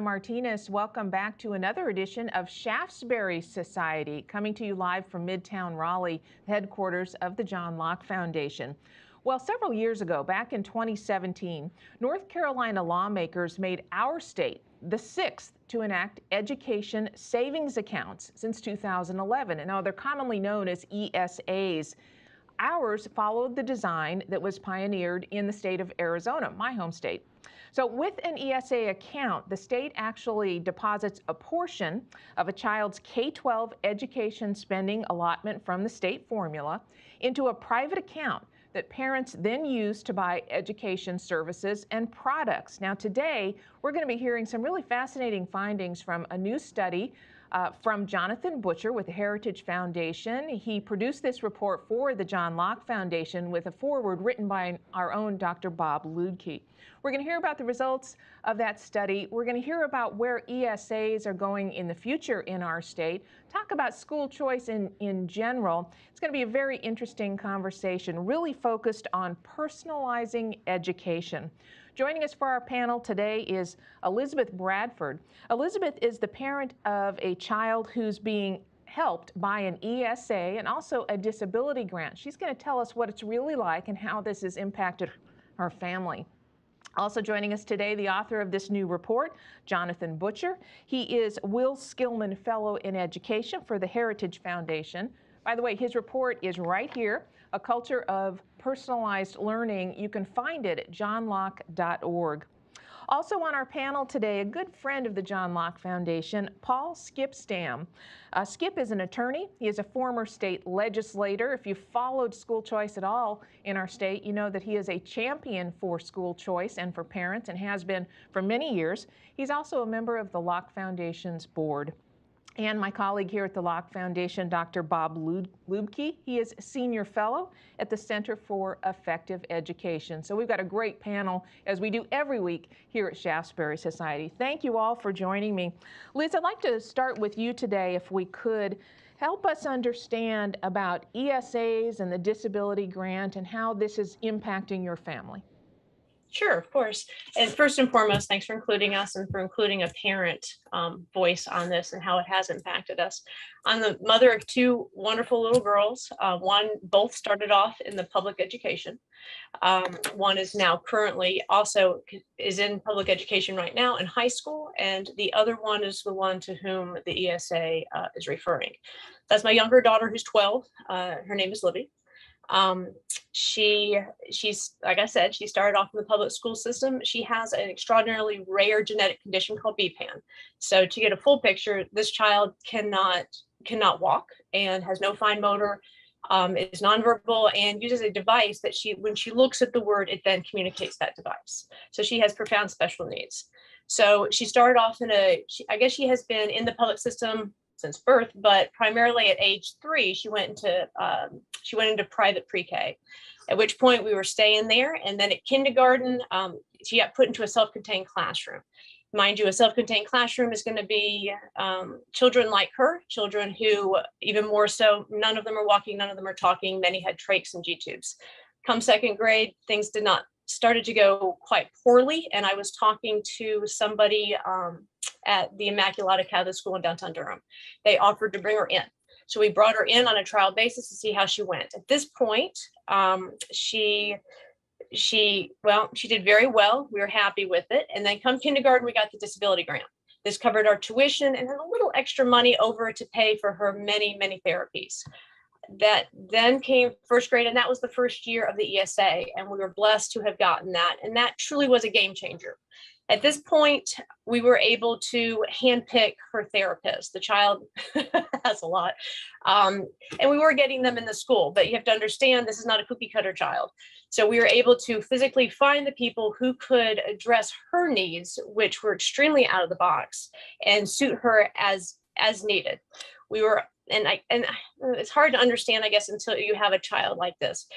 Martinez, welcome back to another edition of Shaftesbury Society, coming to you live from Midtown Raleigh, headquarters of the John Locke Foundation. Well, several years ago, back in 2017, North Carolina lawmakers made our state the sixth to enact education savings accounts since 2011. And now they're commonly known as ESAs. Ours followed the design that was pioneered in the state of Arizona, my home state. So with an ESA account, the state actually deposits a portion of a child's K-12 education spending allotment from the state formula into a private account that parents then use to buy education services and products. Now today, we're going to be hearing some really fascinating findings from a new study from Jonathan Butcher with the Heritage Foundation. He produced this report for the John Locke Foundation with a foreword written by our own Dr. Bob Locke. We're going to hear about the results of that study. We're going to hear about where ESAs are going in the future in our state, talk about school choice in general. It's going to be a very interesting conversation, really focused on personalizing education. Joining us for our panel today is Elizabeth Bradford. Elizabeth is the parent of a child who's being helped by an ESA and also a disability grant. She's going to tell us what it's really like and how this has impacted her family. Also joining us today, the author of this new report, Jonathan Butcher. He is Will Skillman Fellow in Education for the Heritage Foundation. By the way, his report is right here, A Culture of Personalized Learning. You can find it at johnlocke.org. Also on our panel today, a good friend of the John Locke Foundation, Paul Skip Stam. Skip is an attorney. He is a former state legislator. If you've followed school choice at all in our state, you know that he is a champion for school choice and for parents and has been for many years. He's also a member of the Locke Foundation's board. And my colleague here at the Locke Foundation, Dr. Bob Locke. He is Senior Fellow at the Center for Effective Education. So we've got a great panel, as we do every week here at Shaftesbury Society. Thank you all for joining me. Liz, I'd like to start with you today, if we could. Help us understand about ESAs and the disability grant and how this is impacting your family. Sure, of course. And first and foremost, thanks for including us and for including a parent voice on this and how it has impacted us. I'm the mother of two wonderful little girls. Both started off in the public education. One is now currently also is in public education right now in high school. And the other one is the one to whom the ESA is referring. That's my younger daughter who's 12. Her name is Libby. She's like I said, she started off in the public school system. She has an extraordinarily rare genetic condition called BPAN. So to get a full picture, this child cannot walk and has no fine motor, is nonverbal and uses a device that when she looks at the word, it then communicates that device. So she has profound special needs. So she started off I guess she has been in the public system since birth, but primarily at age 3, she went into private pre-K, at which point we were staying there. And then at kindergarten, she got put into a self-contained classroom. Mind you, a self-contained classroom is going to be children like her, children who, even more so, none of them are walking, none of them are talking, many had trachs and G-tubes. Come second grade, things started to go quite poorly. And I was talking to somebody at the Immaculata Catholic School in downtown Durham. They offered to bring her in. So we brought her in on a trial basis to see how she went. At this point, she did very well. We were happy with it. And then come kindergarten, we got the disability grant. This covered our tuition and then a little extra money over to pay for her many, many therapies. That then came first grade, and that was the first year of the ESA, and we were blessed to have gotten that, and that truly was a game changer. At this point, we were able to handpick her therapist. The child has a lot, and we were getting them in the school, but you have to understand this is not a cookie cutter child. So we were able to physically find the people who could address her needs, which were extremely out of the box, and suit her as needed. We were, and it's hard to understand, I guess, until you have a child like this.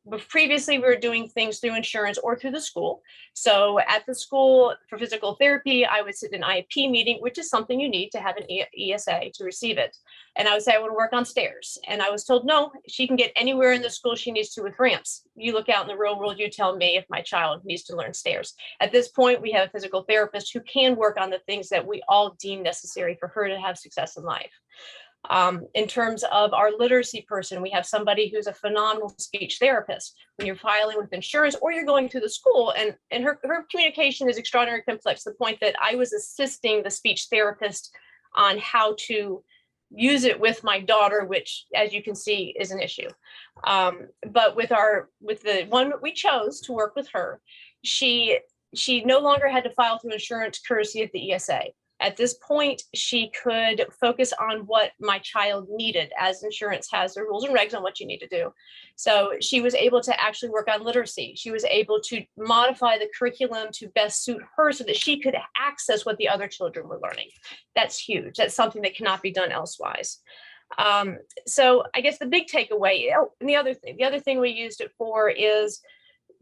But previously, we were doing things through insurance or through the school. So at the school for physical therapy, I would sit in an IEP meeting, which is something you need to have an ESA to receive it. And I would say I want to work on stairs. And I was told, no, she can get anywhere in the school she needs to with ramps. You look out in the real world, you tell me if my child needs to learn stairs. At this point, we have a physical therapist who can work on the things that we all deem necessary for her to have success in life. In terms of our literacy person, we have somebody who's a phenomenal speech therapist. When you're filing with insurance or you're going to the school, and her communication is extraordinarily complex to the point that I was assisting the speech therapist on how to use it with my daughter, which, as you can see, is an issue. But with the one we chose to work with her, she no longer had to file through insurance courtesy of the ESA. At this point, she could focus on what my child needed, as insurance has the rules and regs on what you need to do. So she was able to actually work on literacy. She was able to modify the curriculum to best suit her so that she could access what the other children were learning. That's huge. That's something that cannot be done elsewise. So I guess the big takeaway, and the other thing we used it for is,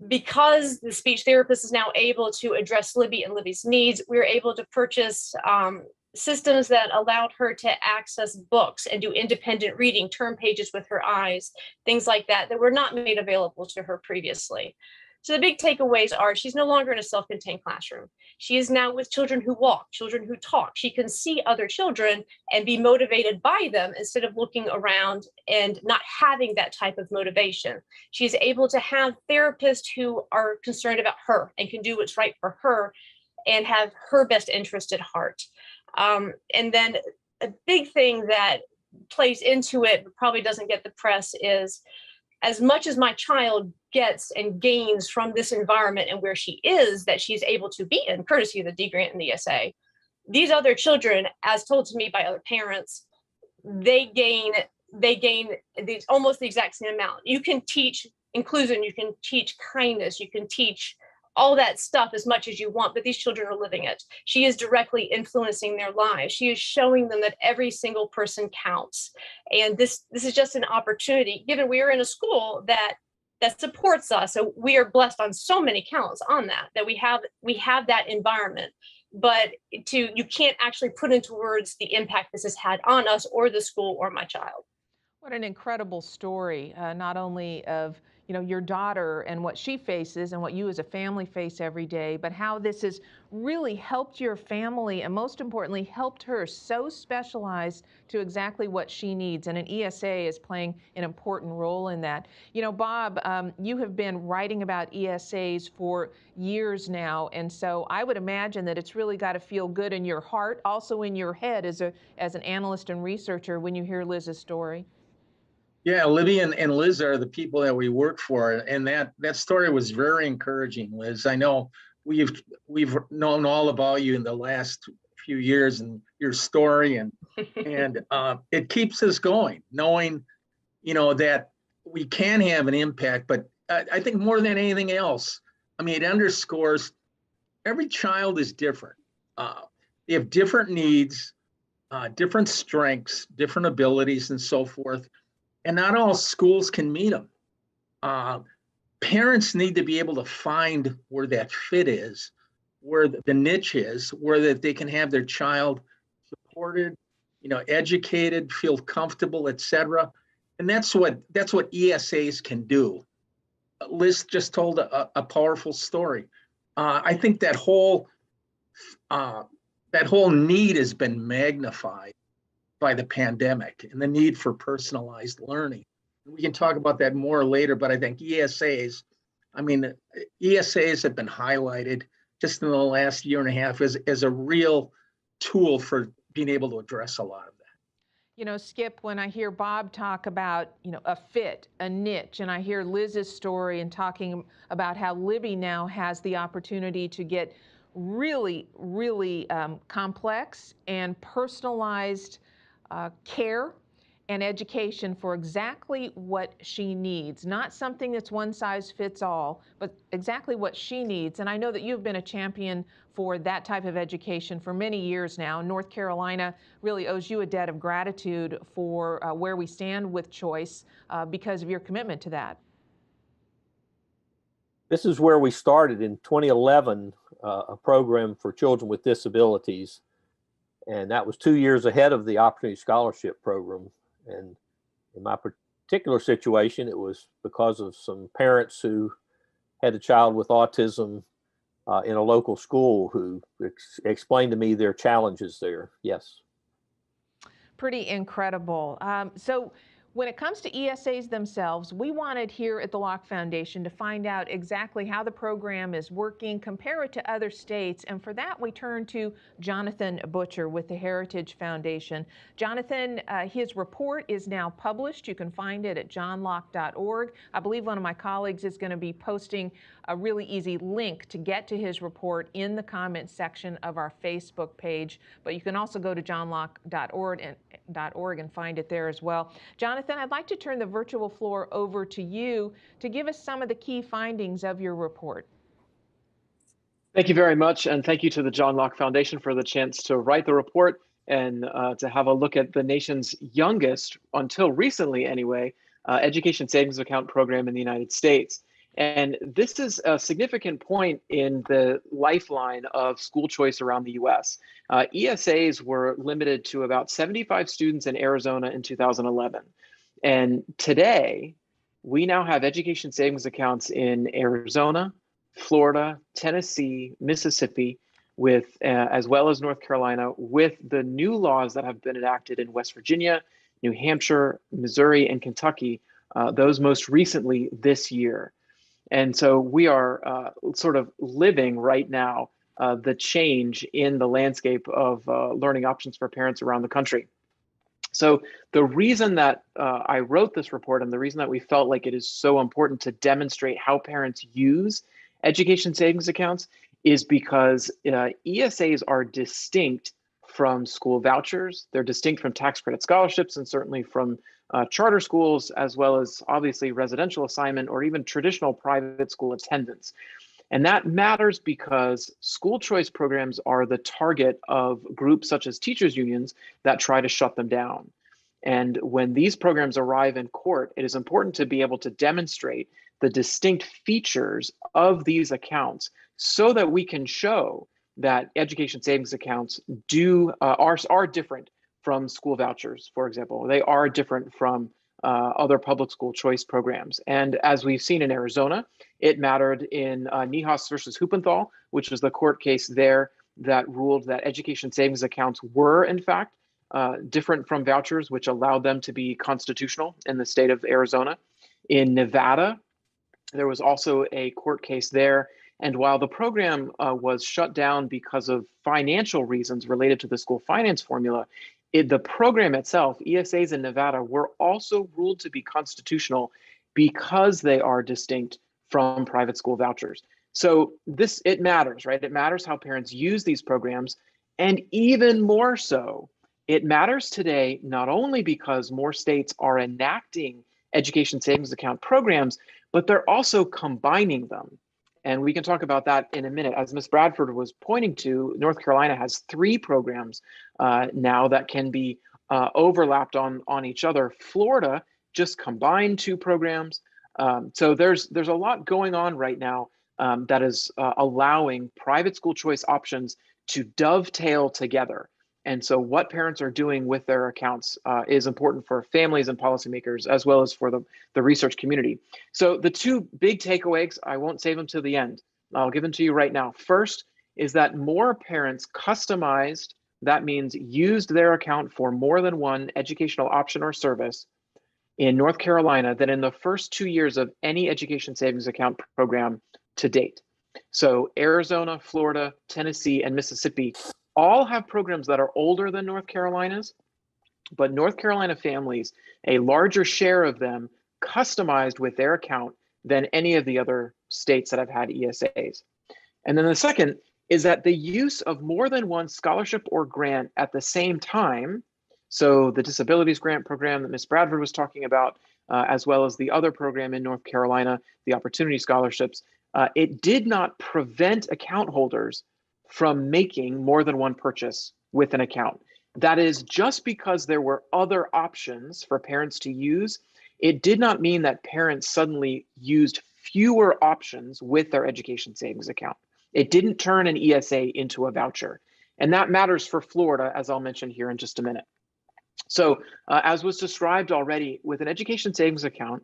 because the speech therapist is now able to address Libby and Libby's needs, we were able to purchase systems that allowed her to access books and do independent reading, turn pages with her eyes, things like that were not made available to her previously. So the big takeaways are, she's no longer in a self-contained classroom. She is now with children who walk, children who talk. She can see other children and be motivated by them instead of looking around and not having that type of motivation. She's able to have therapists who are concerned about her and can do what's right for her and have her best interest at heart. And then a big thing that plays into it, but probably doesn't get the press, is as much as my child gets and gains from this environment and where she is, that she's able to be in, courtesy of the D grant and the ESA, these other children, as told to me by other parents, they gain these almost the exact same amount. You can teach inclusion, you can teach kindness, you can teach all that stuff as much as you want, but these children are living it. She is directly influencing their lives. She is showing them that every single person counts. And this is just an opportunity, given we are in a school that supports us. So we are blessed on so many counts on that we have that environment. But you can't actually put into words the impact this has had on us or the school or my child. What an incredible story, not only of your daughter and what she faces and what you as a family face every day, but how this has really helped your family and, most importantly, helped her so specialized to exactly what she needs. And an ESA is playing an important role in that. Bob, you have been writing about ESAs for years now, and so I would imagine that it's really got to feel good in your heart, also in your head as an analyst and researcher, when you hear Liz's story. Yeah, Libby and Liz are the people that we work for, and that story was very encouraging, Liz. I know we've known all about you in the last few years and your story, and it keeps us going, knowing that we can have an impact. But I think more than anything else, I mean, it underscores every child is different. They have different needs, different strengths, different abilities, and so forth. And not all schools can meet them. Parents need to be able to find where that fit is, where the niche is, where that they can have their child supported, educated, feel comfortable, etc. And that's what ESAs can do. Liz just told a powerful story. I think that whole need has been magnified by the pandemic and the need for personalized learning. We can talk about that more later, but I think ESAs have been highlighted just in the last year and a half as a real tool for being able to address a lot of that. Skip, when I hear Bob talk about, a fit, a niche, and I hear Liz's story and talking about how Libby now has the opportunity to get really, really complex and personalized care and education for exactly what she needs, not something that's one size fits all, but exactly what she needs. And I know that you've been a champion for that type of education for many years now. North Carolina really owes you a debt of gratitude for where we stand with choice because of your commitment to that. This is where we started in 2011, a program for children with disabilities. And that was 2 years ahead of the Opportunity Scholarship Program. And in my particular situation, it was because of some parents who had a child with autism in a local school who explained to me their challenges there. Yes. Pretty incredible. So when it comes to ESAs themselves, we wanted here at the Locke Foundation to find out exactly how the program is working, compare it to other states, and for that we turn to Jonathan Butcher with the Heritage Foundation. Jonathan, his report is now published. You can find it at johnlocke.org. I believe one of my colleagues is going to be posting a really easy link to get to his report in the comments section of our Facebook page, but you can also go to johnlocke.org and find it there as well. Jonathan, I'd like to turn the virtual floor over to you to give us some of the key findings of your report. Thank you very much, and thank you to the John Locke Foundation for the chance to write the report and to have a look at the nation's youngest, until recently anyway, education savings account program in the United States. And this is a significant point in the lifeline of school choice around the US. ESAs were limited to about 75 students in Arizona in 2011. And today, we now have education savings accounts in Arizona, Florida, Tennessee, Mississippi, with as well as North Carolina, with the new laws that have been enacted in West Virginia, New Hampshire, Missouri, and Kentucky, those most recently this year. And so we are sort of living right now the change in the landscape of learning options for parents around the country. So the reason that I wrote this report and the reason that we felt like it is so important to demonstrate how parents use education savings accounts is because ESAs are distinct from school vouchers. They're distinct from tax credit scholarships and certainly from charter schools, as well as obviously residential assignment or even traditional private school attendance. And that matters because school choice programs are the target of groups such as teachers unions that try to shut them down. And when these programs arrive in court, it is important to be able to demonstrate the distinct features of these accounts so that we can show that education savings accounts are different from school vouchers, for example. They are different from other public school choice programs. And as we've seen in Arizona, it mattered in Nihas versus Huppenthal, which was the court case there that ruled that education savings accounts were, in fact, different from vouchers, which allowed them to be constitutional in the state of Arizona. In Nevada, there was also a court case there. And while the program was shut down because of financial reasons related to the school finance formula, the program itself, ESAs in Nevada, were also ruled to be constitutional because they are distinct from private school vouchers. So it matters, right? It matters how parents use these programs. And even more so, it matters today, not only because more states are enacting education savings account programs, but they're also combining them. And we can talk about that in a minute. As Ms. Bradford was pointing to, North Carolina has 3 programs now that can be overlapped on each other. Florida just combined 2 programs. So there's a lot going on right now that is allowing private school choice options to dovetail together. And so what parents are doing with their accounts is important for families and policymakers, as well as for the research community. So the 2 big takeaways, I won't save them to the end. I'll give them to you right now. First is that more parents customized, that means used their account for more than one educational option or service in North Carolina than in the first 2 years of any education savings account program to date. So Arizona, Florida, Tennessee, and Mississippi all have programs that are older than North Carolina's, but North Carolina families, a larger share of them customized with their account than any of the other states that have had ESAs. And then the second is that the use of more than one scholarship or grant at the same time So the disabilities grant program that Ms. Bradford was talking about, as well as the other program in North Carolina, the Opportunity Scholarships, it did not prevent account holders from making more than one purchase with an account. That is, just because there were other options for parents to use, it did not mean that parents suddenly used fewer options with their education savings account. It didn't turn an ESA into a voucher. And that matters for Florida, as I'll mention here in just a minute. So as was described already, with an education savings account,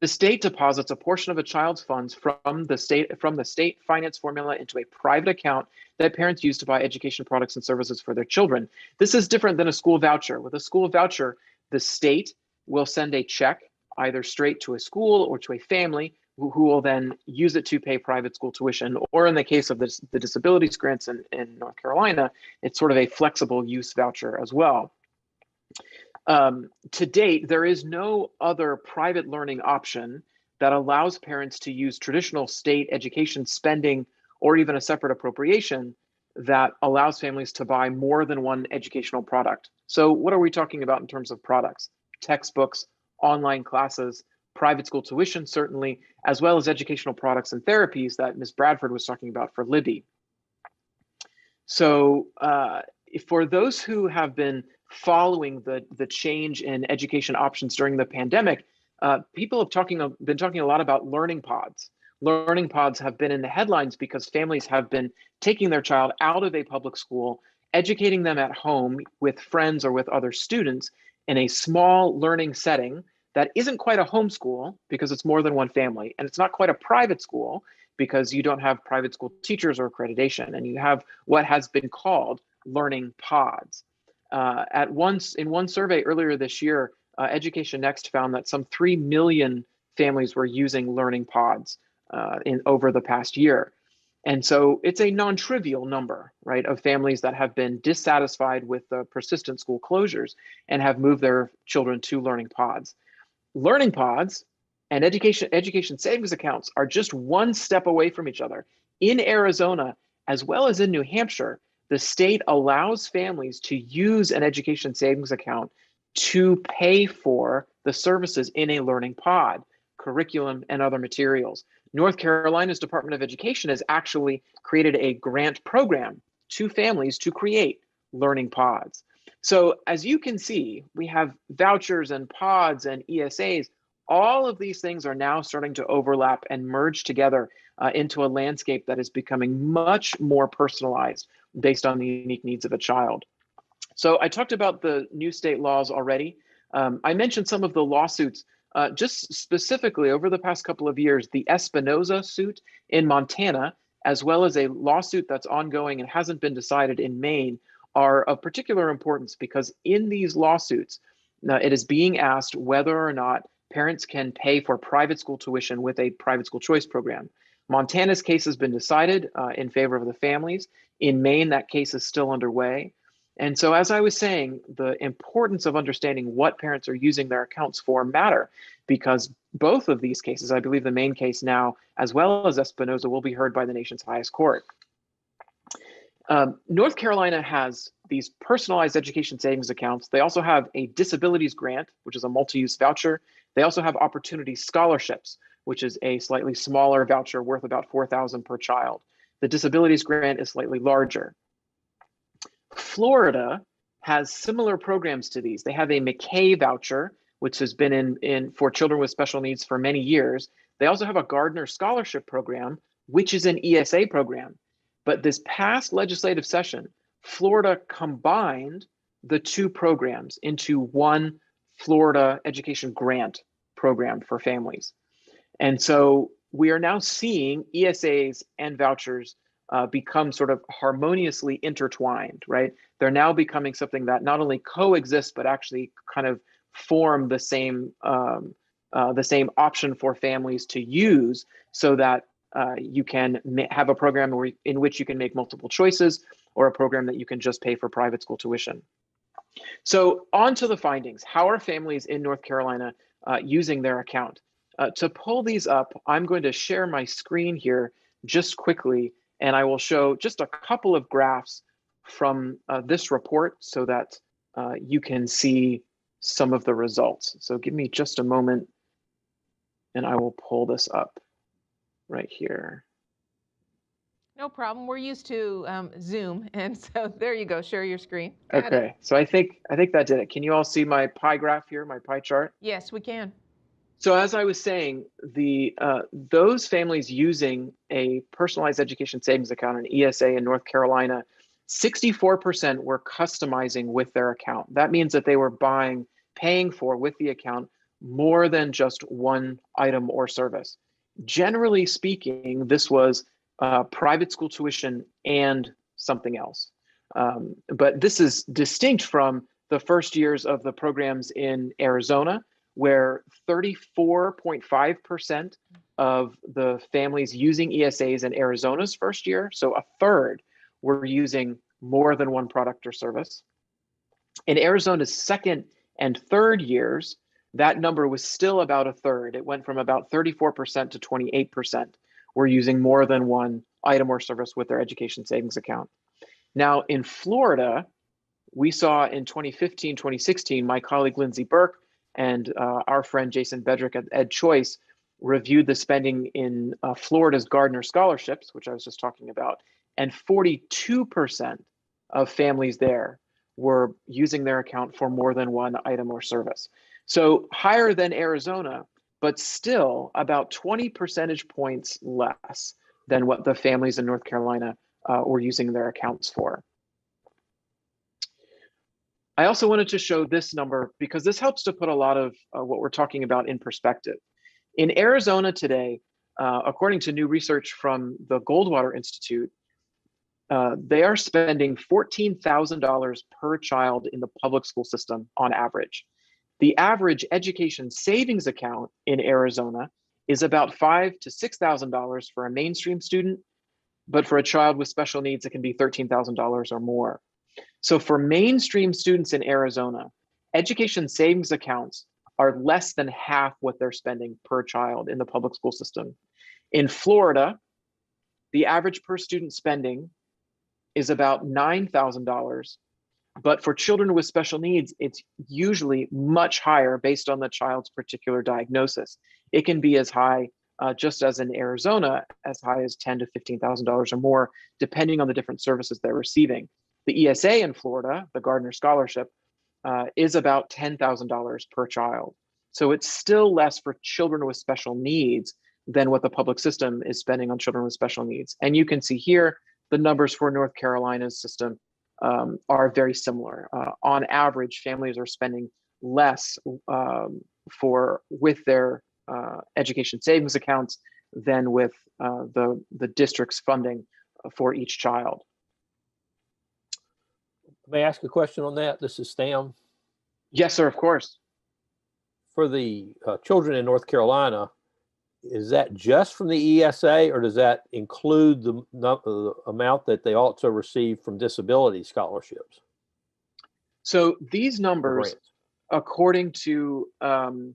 the state deposits a portion of a child's funds from the state finance formula into a private account that parents use to buy education products and services for their children. This is different than a school voucher. With a school voucher, the state will send a check either straight to a school or to a family who will then use it to pay private school tuition. Or in the case of the disabilities grants in North Carolina, it's sort of a flexible use voucher as well. To date, there is no other private learning option that allows parents to use traditional state education spending or even a separate appropriation that allows families to buy more than one educational product. So what are we talking about in terms of products? Textbooks, online classes, private school tuition, certainly, as well as educational products and therapies that Ms. Bradford was talking about for Libby. So for those who have been following the change in education options during the pandemic, people have been talking a lot about learning pods. Learning pods have been in the headlines because families have been taking their child out of a public school, educating them at home with friends or with other students in a small learning setting that isn't quite a homeschool because it's more than one family, and it's not quite a private school because you don't have private school teachers or accreditation, and you have what has been called learning pods. In one survey earlier this year, Education Next found that some 3 million families were using learning pods over the past year. And so it's a non-trivial number, right, of families that have been dissatisfied with the persistent school closures and have moved their children to learning pods. Learning pods and education savings accounts are just one step away from each other. In Arizona, as well as in New Hampshire, the state allows families to use an education savings account to pay for the services in a learning pod, curriculum, and other materials. North Carolina's Department of Education has actually created a grant program to families to create learning pods. So as you can see, we have vouchers and pods and ESAs. All of these things are now starting to overlap and merge together into a landscape that is becoming much more personalized based on the unique needs of a child. So I talked about the new state laws already. I mentioned some of the lawsuits. Just specifically over the past couple of years, the Espinoza suit in Montana, as well as a lawsuit that's ongoing and hasn't been decided in Maine, are of particular importance because in these lawsuits, it is being asked whether or not parents can pay for private school tuition with a private school choice program. Montana's case has been decided in favor of the families. In Maine, that case is still underway. And so as I was saying, the importance of understanding what parents are using their accounts for matter, because both of these cases, I believe the Maine case now, as well as Espinoza, will be heard by the nation's highest court. North Carolina has these personalized education savings accounts. They also have a disabilities grant, which is a multi-use voucher. They also have opportunity scholarships, which is a slightly smaller voucher worth about $4,000 per child. The disabilities grant is slightly larger. Florida has similar programs to these. They have a McKay voucher, which has been in for children with special needs for many years. They also have a Gardner Scholarship Program, which is an ESA program. But this past legislative session, Florida combined the two programs into one Florida education grant program for families. And so we are now seeing ESAs and vouchers become sort of harmoniously intertwined, right? They're now becoming something that not only coexist, but actually kind of form the same option for families to use so that you can have a program in which you can make multiple choices or a program that you can just pay for private school tuition. So on to the findings. How are families in North Carolina using their account? To pull these up, I'm going to share my screen here just quickly, and I will show just a couple of graphs from this report so that you can see some of the results. So give me just a moment and I will pull this up right here. No problem. We're used to Zoom, and so there you go. Share your screen. Got it. Okay, so I think that did it. Can you all see my pie graph here, my pie chart? Yes, we can. So as I was saying, those families using a personalized education savings account, an ESA in North Carolina, 64% were customizing with their account. That means that they were paying for with the account more than just one item or service. Generally speaking, this was private school tuition and something else. But this is distinct from the first years of the programs in Arizona, where 34.5% of the families using ESAs in Arizona's first year, so a third, were using more than one product or service. In Arizona's second and third years, that number was still about a third. It went from about 34% to 28% were using more than one item or service with their education savings account. Now in Florida, we saw in 2015, 2016, my colleague Lindsay Burke and our friend Jason Bedrick at Ed Choice reviewed the spending in Florida's Gardner scholarships, which I was just talking about, and 42% of families there were using their account for more than one item or service. So higher than Arizona, but still about 20 percentage points less than what the families in North Carolina were using their accounts for. I also wanted to show this number because this helps to put a lot of what we're talking about in perspective. In Arizona today, according to new research from the Goldwater Institute, they are spending $14,000 per child in the public school system on average. The average education savings account in Arizona is about $5,000 to $6,000 for a mainstream student, but for a child with special needs, it can be $13,000 or more. So for mainstream students in Arizona, education savings accounts are less than half what they're spending per child in the public school system. In Florida, the average per student spending is about $9,000, but for children with special needs, it's usually much higher based on the child's particular diagnosis. It can be as high, just as in Arizona, as high as $10,000 to $15,000 or more, depending on the different services they're receiving. The ESA in Florida, the Gardner Scholarship, is about $10,000 per child. So it's still less for children with special needs than what the public system is spending on children with special needs. And you can see here, the numbers for North Carolina's system are very similar. On average, families are spending less with their education savings accounts than with the district's funding for each child. May I ask a question on that? This is Stam. Yes, sir, of course. For the children in North Carolina, is that just from the ESA, or does that include the amount that they also receive from disability scholarships? So these numbers, according to the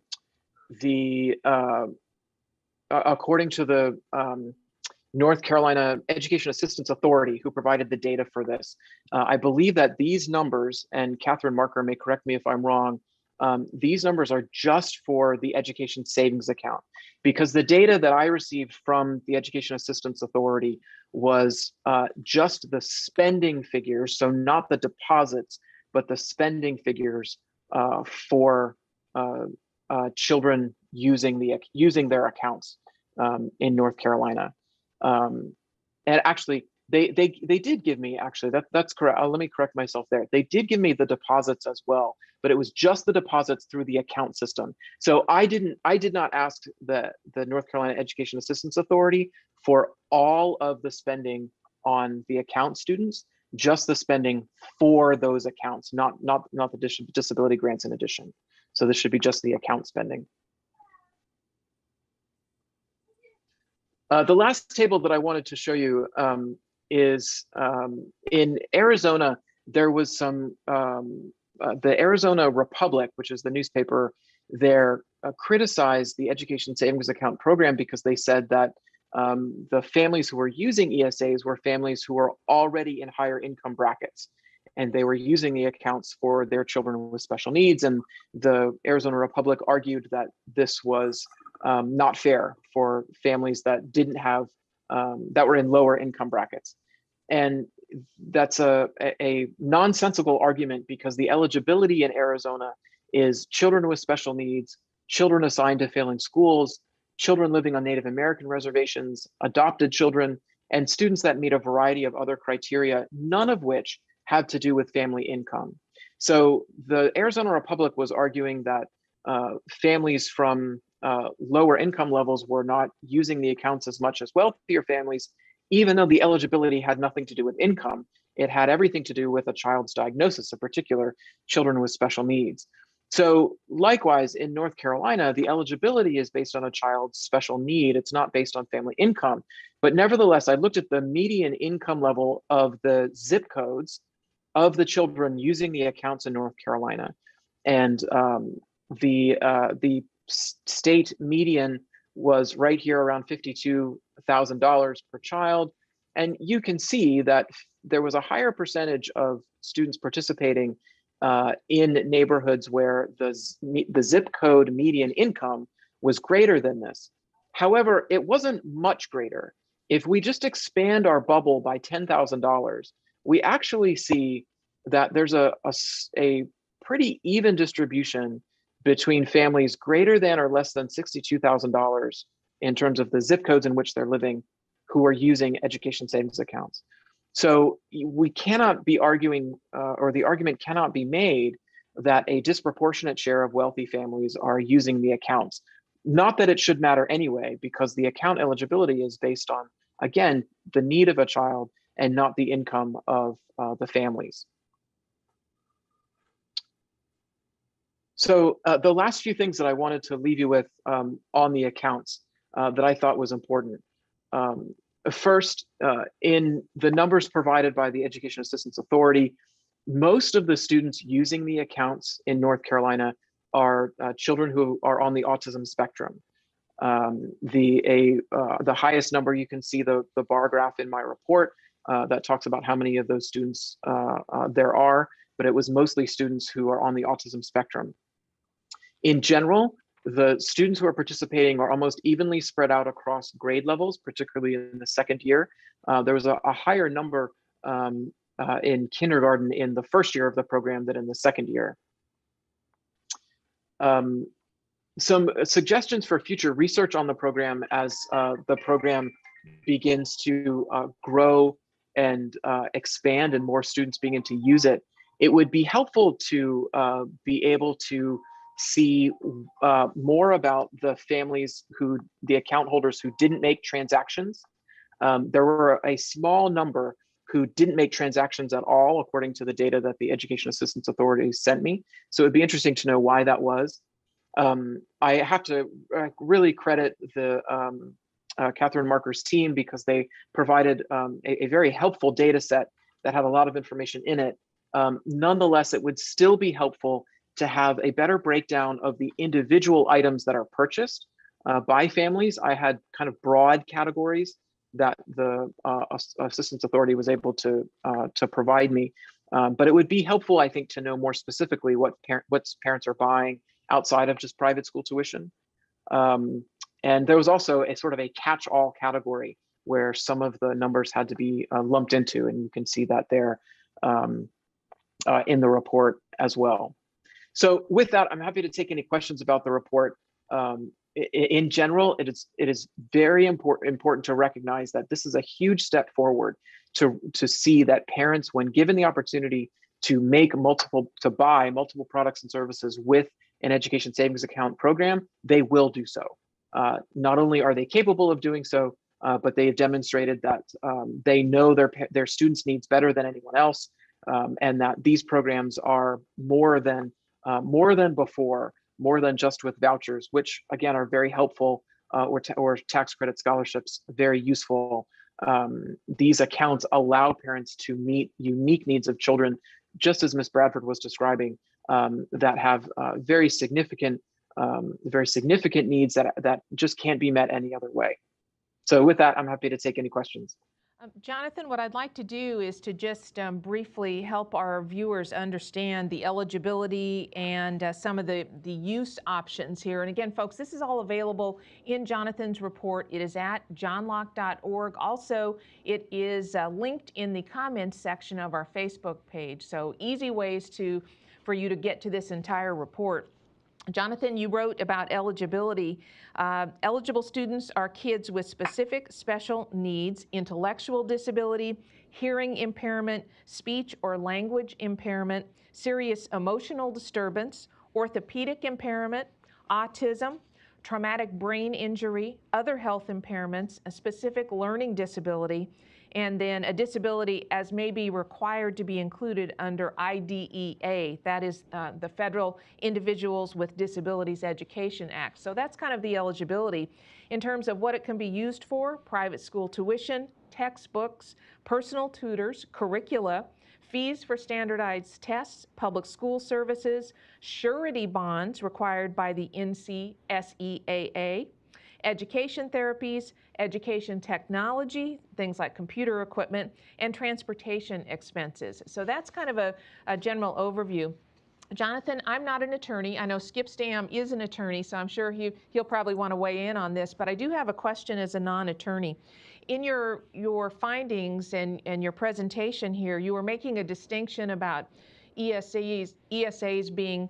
North Carolina Education Assistance Authority, who provided the data for this, I believe that these numbers, and Catherine Marker may correct me if I'm wrong, these numbers are just for the education savings account, because the data that I received from the Education Assistance Authority was just the spending figures, so not the deposits, but the spending figures for children using their accounts in North Carolina. And actually, they did give me, actually, that's correct. Let me correct myself there. They did give me the deposits as well, but it was just the deposits through the account system. So I did not ask the North Carolina Education Assistance Authority for all of the spending on the account students, just the spending for those accounts, not the disability grants in addition. So this should be just the account spending. The last table that I wanted to show you is in Arizona. There was some, the Arizona Republic, which is the newspaper there, criticized the education savings account program because they said that the families who were using ESAs were families who were already in higher income brackets. and they were using the accounts for their children with special needs. And the Arizona Republic argued that this was not fair for families that didn't have, that were in lower income brackets. And that's a nonsensical argument, because the eligibility in Arizona is children with special needs, children assigned to failing schools, children living on Native American reservations, adopted children, and students that meet a variety of other criteria, none of which have to do with family income. So the Arizona Republic was arguing that families from lower income levels were not using the accounts as much as wealthier families, even though the eligibility had nothing to do with income. It had everything to do with a child's diagnosis, in particular, children with special needs. So likewise, in North Carolina, the eligibility is based on a child's special need. It's not based on family income. But nevertheless, I looked at the median income level of the zip codes of the children using the accounts in North Carolina. And the state median was right here around $52,000 per child. And you can see that there was a higher percentage of students participating in neighborhoods where the zip code median income was greater than this. However, it wasn't much greater. If we just expand our bubble by $10,000, we actually see that there's a pretty even distribution between families greater than or less than $62,000 in terms of the zip codes in which they're living who are using education savings accounts. So we cannot be arguing, or the argument cannot be made that a disproportionate share of wealthy families are using the accounts. Not that it should matter anyway, because the account eligibility is based on, again, the need of a child and not the income of the families. So the last few things that I wanted to leave you with on the accounts that I thought was important. First, in the numbers provided by the Education Assistance Authority, most of the students using the accounts in North Carolina are children who are on the autism spectrum. The highest number, you can see the bar graph in my report that talks about how many of those students there are, but it was mostly students who are on the autism spectrum. In general, the students who are participating are almost evenly spread out across grade levels, particularly in the second year. There was a higher number in kindergarten in the first year of the program than in the second year. Some suggestions for future research on the program as the program begins to grow and expand and more students begin to use it. It would be helpful to be able to see more about the families the account holders who didn't make transactions. There were a small number who didn't make transactions at all, according to the data that the Education Assistance Authority sent me. So it'd be interesting to know why that was. I have to really credit the Catherine Marker's team, because they provided a very helpful data set that had a lot of information in it. Nonetheless, it would still be helpful to have a better breakdown of the individual items that are purchased by families. I had kind of broad categories that the Assistance Authority was able to provide me. But it would be helpful, I think, to know more specifically what parents are buying outside of just private school tuition. And there was also a sort of a catch-all category where some of the numbers had to be lumped into, and you can see that there in the report as well. So with that, I'm happy to take any questions about the report. In general, it is very important to recognize that this is a huge step forward to see that parents, when given the opportunity to buy multiple products and services with an education savings account program, they will do so. Not only are they capable of doing so, but they have demonstrated that they know their students' needs better than anyone else, and that these programs are more than before, more than just with vouchers, which again are very helpful, or tax credit scholarships, very useful. These accounts allow parents to meet unique needs of children, just as Ms. Bradford was describing, that have very significant needs that just can't be met any other way. So with that, I'm happy to take any questions. Jonathan, what I'd like to do is to just briefly help our viewers understand the eligibility and some of the use options here. And again, folks, this is all available in Jonathan's report. It is at johnlocke.org. Also, it is linked in the comments section of our Facebook page. So easy ways for you to get to this entire report. Jonathan, you wrote about eligibility. Eligible students are kids with specific special needs, intellectual disability, hearing impairment, speech or language impairment, serious emotional disturbance, orthopedic impairment, autism, traumatic brain injury, other health impairments, a specific learning disability, and then a disability as may be required to be included under IDEA. That is the Federal Individuals with Disabilities Education Act. So that's kind of the eligibility. In terms of what it can be used for, private school tuition, textbooks, personal tutors, curricula, fees for standardized tests, public school services, surety bonds required by the NCSEAA, education therapies, education technology, things like computer equipment, and transportation expenses. So that's kind of a general overview. Jonathan, I'm not an attorney. I know Skip Stam is an attorney, so I'm sure he'll probably want to weigh in on this, but I do have a question as a non-attorney. In your findings and your presentation here, you were making a distinction about ESAs being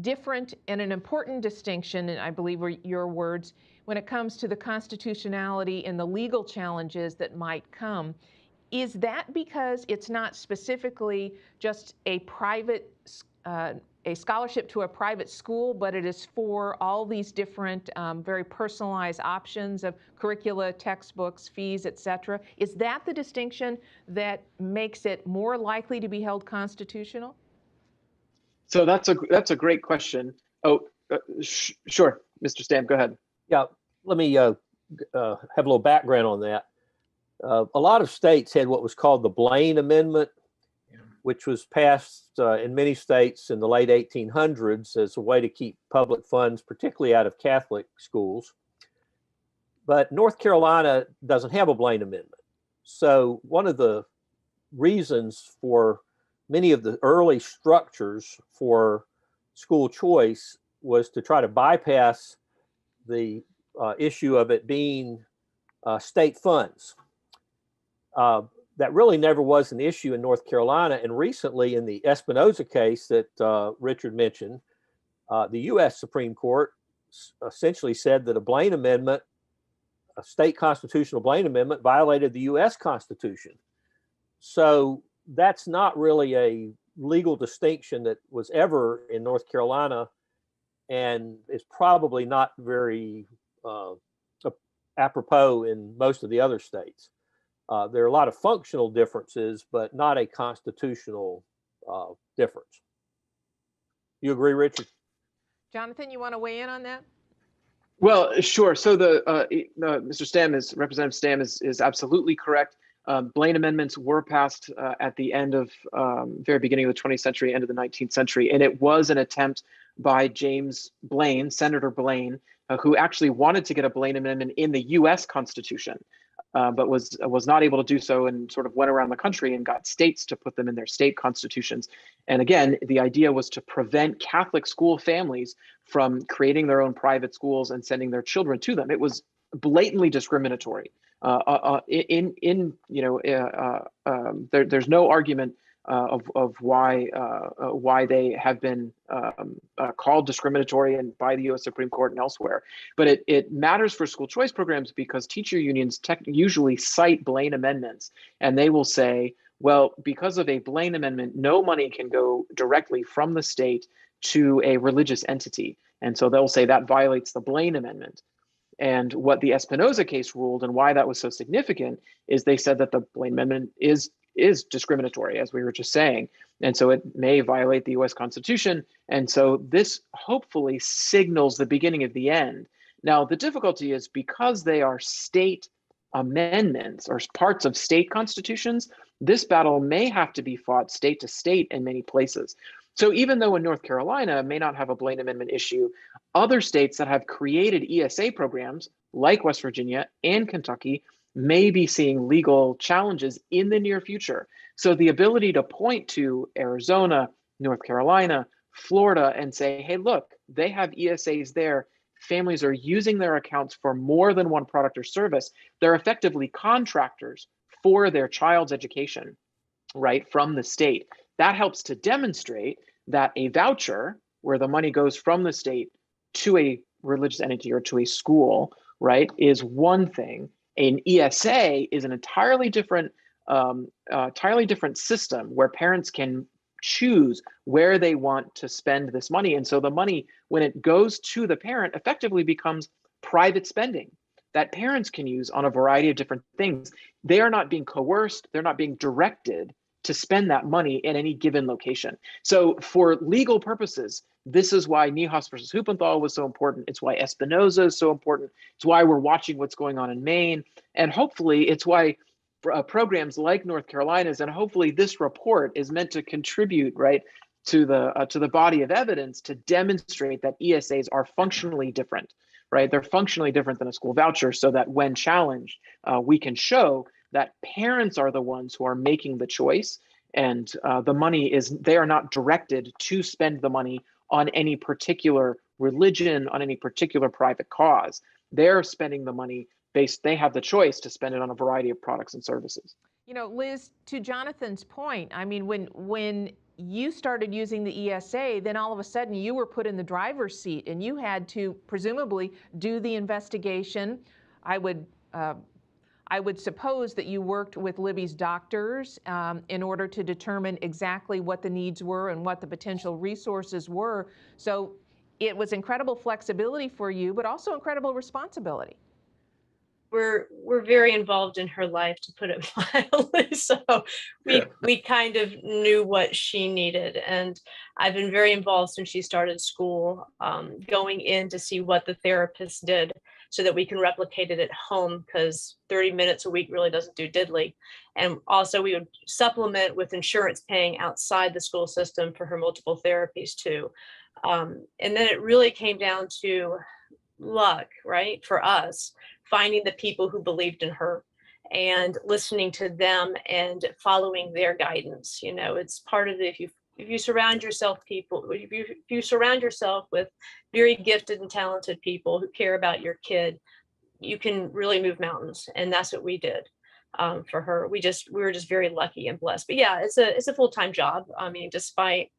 different, and an important distinction, and I believe were your words, when it comes to the constitutionality and the legal challenges that might come. Is that because it's not specifically just a private, a scholarship to a private school, but it is for all these different very personalized options of curricula, textbooks, fees, etc.? Is that the distinction that makes it more likely to be held constitutional? So that's a great question. Oh, sure, Mr. Stam, go ahead. Yeah, let me have a little background on that. A lot of states had what was called the Blaine Amendment, which was passed in many states in the late 1800s as a way to keep public funds, particularly out of Catholic schools. But North Carolina doesn't have a Blaine Amendment. So one of the reasons for many of the early structures for school choice was to try to bypass the issue of it being state funds. That really never was an issue in North Carolina. And recently in the Espinoza case that Richard mentioned, the US Supreme Court essentially said that a Blaine Amendment, a state constitutional Blaine Amendment, violated the US Constitution. So that's not really a legal distinction that was ever in North Carolina, and is probably not very apropos in most of the other states. There are a lot of functional differences, but not a constitutional difference. You agree, Richard? Jonathan, you want to weigh in on that? Well, sure. So Mr. Stam Representative Stam is absolutely correct. Blaine amendments were passed at the end of very beginning of the 20th century, end of the 19th century, and it was an attempt by James Blaine, Senator Blaine, who actually wanted to get a Blaine amendment in the U.S. Constitution, but was not able to do so, and sort of went around the country and got states to put them in their state constitutions. And again, the idea was to prevent Catholic school families from creating their own private schools and sending their children to them. It was blatantly discriminatory. There's no argument of why they have been called discriminatory and by the U.S. Supreme Court and elsewhere. But it matters for school choice programs because teacher unions usually cite Blaine amendments, and they will say, well, because of a Blaine amendment, no money can go directly from the state to a religious entity. And so they'll say that violates the Blaine amendment. And what the Espinoza case ruled, and why that was so significant, is they said that the Blaine amendment is discriminatory, as we were just saying. And so it may violate the US Constitution. And so this hopefully signals the beginning of the end. Now, the difficulty is because they are state amendments or parts of state constitutions, this battle may have to be fought state to state in many places. So even though in North Carolina may not have a Blaine Amendment issue, other states that have created ESA programs like West Virginia and Kentucky may be seeing legal challenges in the near future. So the ability to point to Arizona, North Carolina, Florida, and say, hey, look, they have ESAs there. Families are using their accounts for more than one product or service. They're effectively contractors for their child's education, right, from the state. That helps to demonstrate that a voucher, where the money goes from the state to a religious entity or to a school, right, is one thing. An ESA is an entirely different system where parents can choose where they want to spend this money. And so the money, when it goes to the parent, effectively becomes private spending that parents can use on a variety of different things. They are not being coerced, they're not being directed to spend that money in any given location. So for legal purposes, this is why Niehaus versus Huppenthal was so important. It's why Espinoza is so important. It's why we're watching what's going on in Maine. And hopefully it's why programs like North Carolina's, and hopefully this report is meant to contribute, right, to the body of evidence to demonstrate that ESAs are functionally different, right? They're functionally different than a school voucher, so that when challenged, we can show that parents are the ones who are making the choice, and the money is, they are not directed to spend the money on any particular religion, on any particular private cause. They're spending the money based, they have the choice to spend it on a variety of products and services. You know, Liz, to Jonathan's point, I mean, when you started using the ESA, then all of a sudden you were put in the driver's seat and you had to presumably do the investigation. I would suppose that you worked with Libby's doctors in order to determine exactly what the needs were and what the potential resources were. So it was incredible flexibility for you, but also incredible responsibility. We're very involved in her life, to put it mildly. So we kind of knew what she needed. And I've been very involved since she started school, going in to see what the therapist did so that we can replicate it at home, because 30 minutes a week really doesn't do diddly. And also we would supplement with insurance paying outside the school system for her multiple therapies too. And then it really came down to luck, right? For us, finding the people who believed in her and listening to them and following their guidance. You know, it's part of the, if you surround yourself if you surround yourself with very gifted and talented people who care about your kid, you can really move mountains. And that's what we did for her. We were just very lucky and blessed. But yeah, it's a full-time job. I mean, despite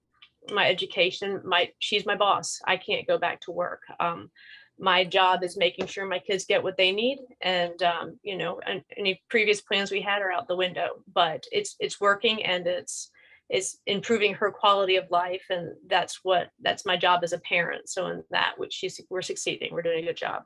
my education, she's my boss. I can't go back to work. My job is making sure my kids get what they need, and you know, and any previous plans we had are out the window. But it's working, and it's improving her quality of life, and that's my job as a parent. So in that, we're succeeding. We're doing a good job.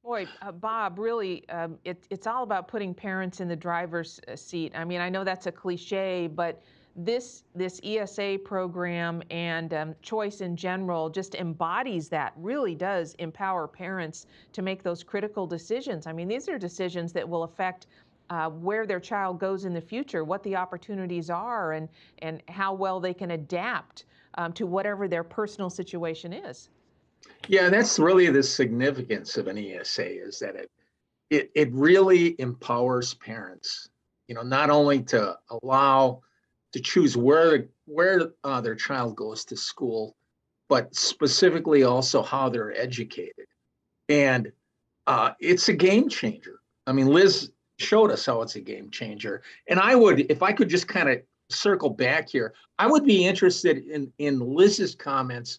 Boy, Bob, really, it's all about putting parents in the driver's seat. I mean, I know that's a cliche, but this ESA program and choice in general just embodies that, really does empower parents to make those critical decisions. I mean, these are decisions that will affect where their child goes in the future, what the opportunities are, and how well they can adapt to whatever their personal situation is. Yeah, that's really the significance of an ESA, is that it really empowers parents, you know, not only to allow to choose where their child goes to school, but specifically also how they're educated. And it's a game changer. I mean, Liz showed us how it's a game changer. And I would, if I could just kind of circle back here, I would be interested in Liz's comments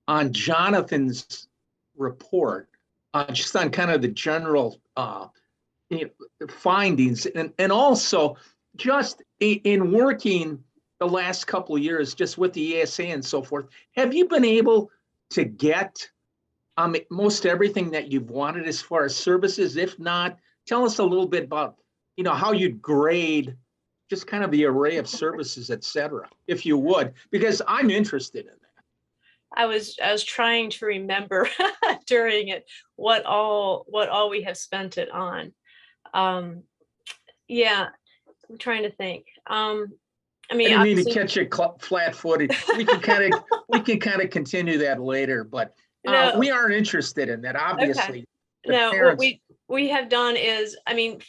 on Jonathan's report, just on kind of the general findings, and also just in working the last couple of years just with the ESA and so forth, have you been able to get most everything that you've wanted as far as services? If not, tell us a little bit about, you know, how you'd grade just kind of the array of services, et cetera, if you would, because I'm interested in that. I was trying to remember during it what all we have spent it on. Yeah, I'm trying to think. I mean, I didn't mean to catch you flat-footed. We can kind of continue that later, but no, we aren't interested in that, obviously. Okay. No, parents... what we have done is, I mean,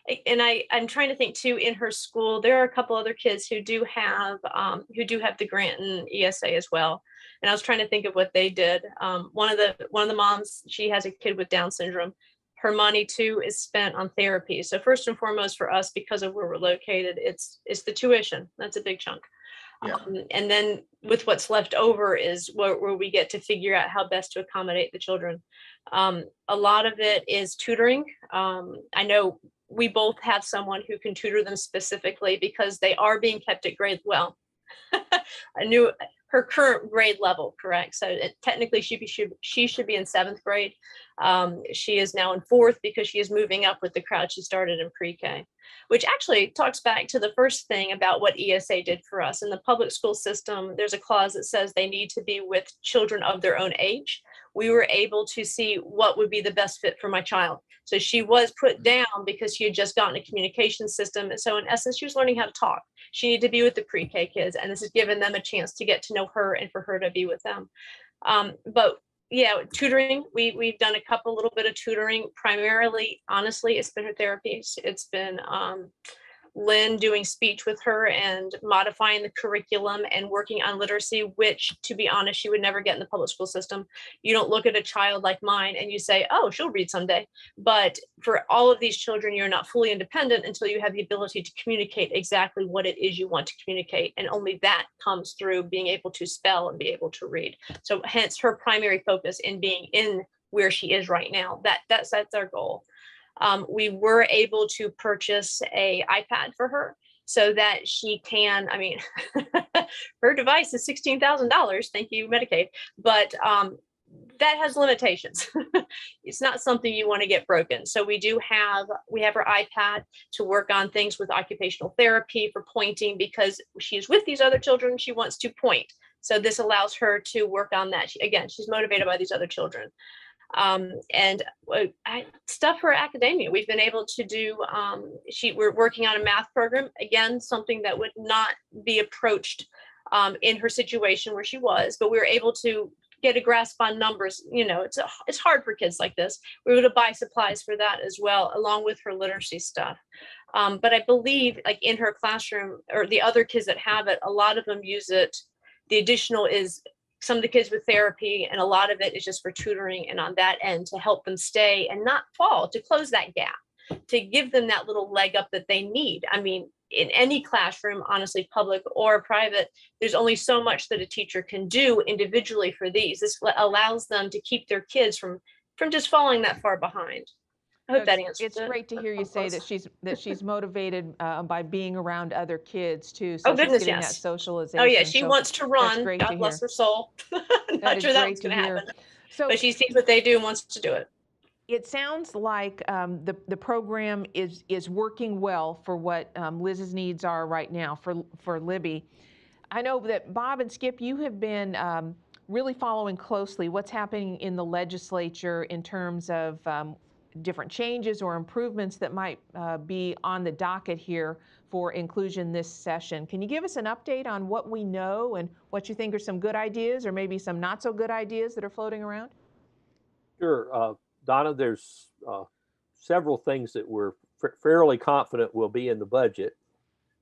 I'm trying to think too, in her school, there are a couple other kids who do have the grant and ESA as well. And I was trying to think of what they did. One of the moms, she has a kid with Down syndrome. Her money too is spent on therapy. So first and foremost for us, because of where we're located, it's the tuition. That's a big chunk. Yeah. And then with what's left over is where we get to figure out how best to accommodate the children. A lot of it is tutoring. I know we both have someone who can tutor them specifically because they are being kept at grade. Well, I knew her current grade level, correct? So technically she should be in 7th grade. She is now in 4th because she is moving up with the crowd she started in pre-K, which actually talks back to the first thing about what ESA did for us. In the public school system, there's a clause that says they need to be with children of their own age. We were able to see what would be the best fit for my child. So she was put down because she had just gotten a communication system. And so in essence, she was learning how to talk. She needed to be with the pre-K kids, and this has given them a chance to get to know her and for her to be with them. But yeah, tutoring, we've done a little bit of tutoring. Primarily, honestly, it's been her therapies. It's been Lynn doing speech with her and modifying the curriculum and working on literacy, which, to be honest, she would never get in the public school system. You don't look at a child like mine and you say, oh, she'll read someday. But for all of these children, you're not fully independent until you have the ability to communicate exactly what it is you want to communicate. And only that comes through being able to spell and be able to read. So hence her primary focus in being in where she is right now. That's our goal. We were able to purchase a iPad for her so that she can, I mean, her device is $16,000. Thank you, Medicaid. But that has limitations. It's not something you want to get broken. So we have her iPad to work on things with occupational therapy for pointing, because she's with these other children. She wants to point. So this allows her to work on that. She's motivated by these other children. And stuff for academia. We've been able to do, we're working on a math program, again, something that would not be approached in her situation where she was, but we were able to get a grasp on numbers. You know, it's hard for kids like this. We were able to buy supplies for that as well, along with her literacy stuff. But I believe, like, in her classroom, or the other kids that have it, a lot of them use it. The additional is some of the kids with therapy, and a lot of it is just for tutoring and on that end to help them stay and not fall, to close that gap, to give them that little leg up that they need. I mean, in any classroom, honestly, public or private, there's only so much that a teacher can do individually for these. This allows them to keep their kids from just falling that far behind. I hope that answers it. It's great to hear you say that she's motivated by being around other kids too. So she's getting yes. that socialization. Oh yeah, she wants to run. God bless her soul. Not sure that's going to happen. So, but she sees what they do and wants to do it. It sounds like the program is working well for what Liz's needs are right now for Libby. I know that Bob and Skip, you have been really following closely what's happening in the legislature in terms of different changes or improvements that might be on the docket here for inclusion this session. Can you give us an update on what we know and what you think are some good ideas or maybe some not so good ideas that are floating around? Sure. Donna, there's several things that we're fairly confident will be in the budget.